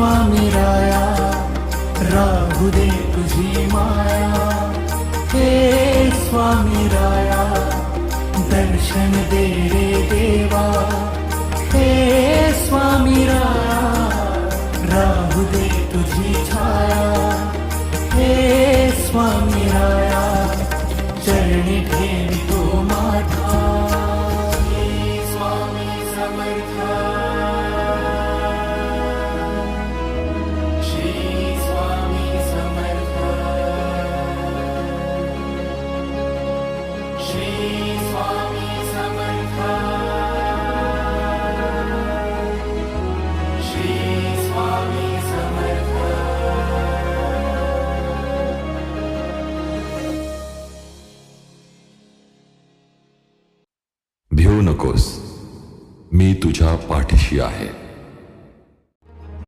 स्वामी राया राहू दे तुझी माया, हे स्वामी राया दर्शन दे रे देवा, हे स्वामी राया राहू दे तुझी छाया, हे स्वामी राया चरणी ठेवितो माथा, हे स्वामी समर्थ, श्री स्वामी समर्थ, श्री स्वामी समर्थ, श्री स्वामी समर्थ. भिवू नकोस, मी तुझ्या पाठीशी आहे.